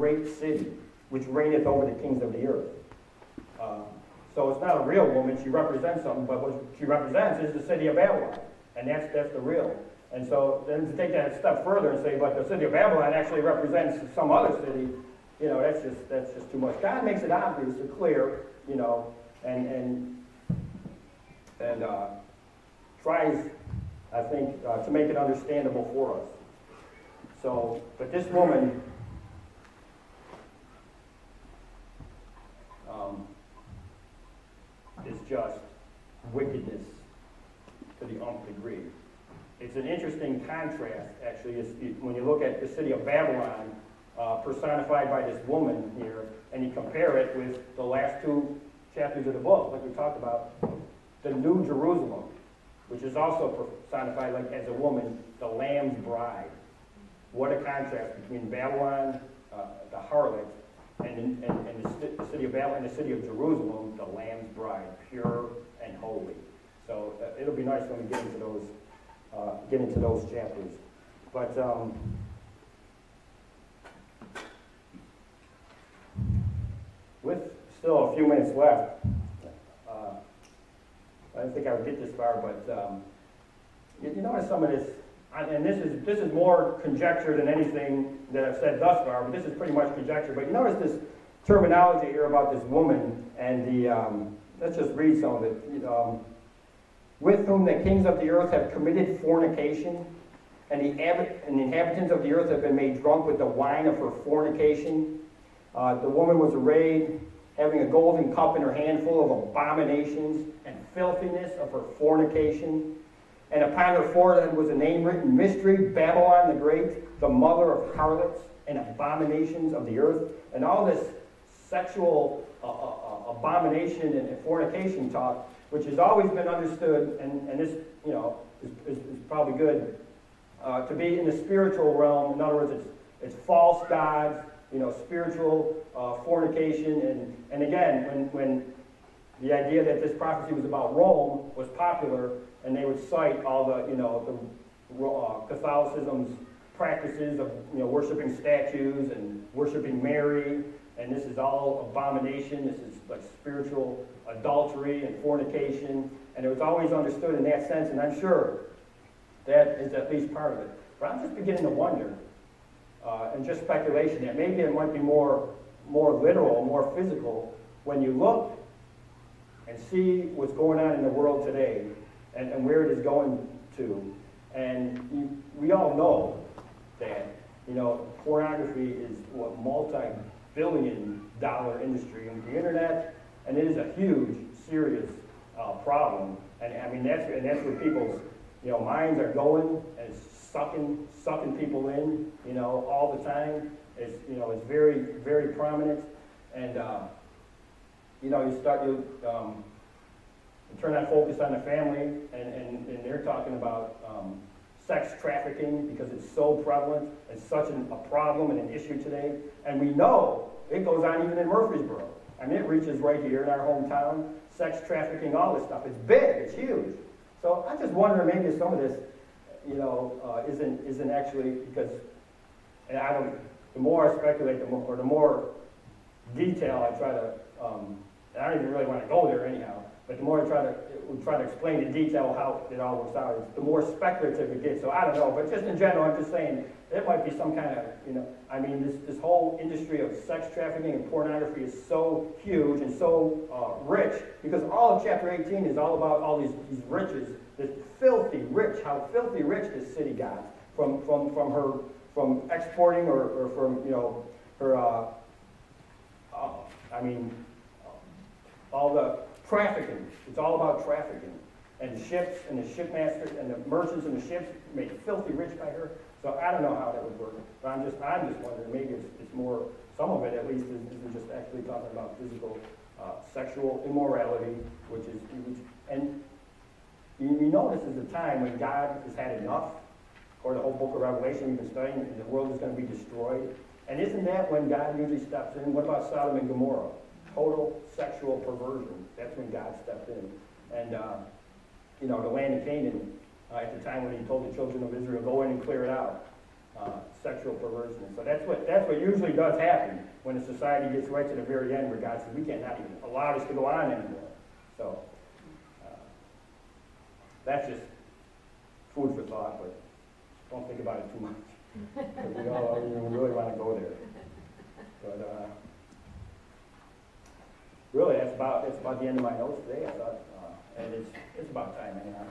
great city, which reigneth over the kings of the earth. So it's not a real woman. She represents something, but what she represents is the city of Babylon, and that's the real. And so then to take that a step further and say, but the city of Babylon actually represents some other city, you know, that's just too much. God makes it obvious and clear, you know, and tries, I think, to make it understandable for us. So, but this woman is just wickedness to the nth degree. It's an interesting contrast, actually, when you look at the city of Babylon, personified by this woman here, and you compare it with the last two chapters of the book, like we talked about, the New Jerusalem, which is also personified like as a woman, the Lamb's bride. What a contrast between Babylon, the harlot, and the city of Babylon and the city of Jerusalem, the Lamb's bride, pure and holy. So it'll be nice when we get into those chapters. But with still a few minutes left, I didn't think I would get this far, but you notice some of this, and this is more conjecture than anything that I've said thus far, but this is pretty much conjecture. But you notice this terminology here about this woman and the, let's just read some of it. With whom the kings of the earth have committed fornication, and the inhabitants of the earth have been made drunk with the wine of her fornication. The woman was arrayed, having a golden cup in her hand full of abominations and filthiness of her fornication. And upon her forehead was a name written, Mystery, Babylon the Great, the mother of harlots and abominations of the earth. And all this sexual abomination and fornication talk, which has always been understood, and this, you know, is probably good, to be in the spiritual realm. In other words, it's false gods, you know, spiritual fornication, and again, when the idea that this prophecy was about Rome was popular, and they would cite all the, you know, the Catholicism's practices of, you know, worshiping statues and worshiping Mary, and this is all abomination. This is like spiritual adultery and fornication, and it was always understood in that sense, and I'm sure that is at least part of it. But I'm just beginning to wonder, and just speculation, that maybe it might be more literal, more physical, when you look and see what's going on in the world today and where it is going to. And we all know that, you know, pornography is what multi-billion-dollar industry in the internet, and it is a huge, serious problem. And I mean, that's where people's, you know, minds are going, and it's sucking people in, you know, all the time. It's, you know, it's very, very prominent, and you know, you turn that focus on the family, and they're talking about sex trafficking because it's so prevalent and such a problem and an issue today. And we know it goes on even in Murfreesboro. I mean, it reaches right here in our hometown. Sex trafficking, all this stuff. It's big. It's huge. So I just wonder maybe some of this, you know, isn't actually because, and I don't. The more I speculate, the more detail I try to. I don't even really want to go there anyhow. But the more I try to explain in detail how it all works out, the more speculative it gets. So I don't know, but just in general, I'm just saying it might be some kind of, you know, I mean, this whole industry of sex trafficking and pornography is so huge and so rich, because all of chapter 18 is all about all these riches, this filthy rich, how filthy rich this city got from exporting or from, you know, her, I mean, all the trafficking. It's all about trafficking. And the ships and the shipmasters and the merchants and the ships made filthy rich by her. So I don't know how that would work. But I'm just wondering, maybe it's more, some of it at least isn't just actually talking about physical sexual immorality, and you know this is a time when God has had enough, or the whole book of Revelation we've been studying, and the world is going to be destroyed. And isn't that when God usually steps in? What about Sodom and Gomorrah? Total sexual perversion. That's when God stepped in. And, you know, the land of Canaan, at the time when he told the children of Israel, go in and clear it out. sexual perversion. So that's what usually does happen when a society gets right to the very end where God says, we cannot even allow this to go on anymore. So that's just food for thought, but don't think about it too much. Because we don't really want to go there. But really, that's about the end of my notes today. I thought, and it's about time anyhow.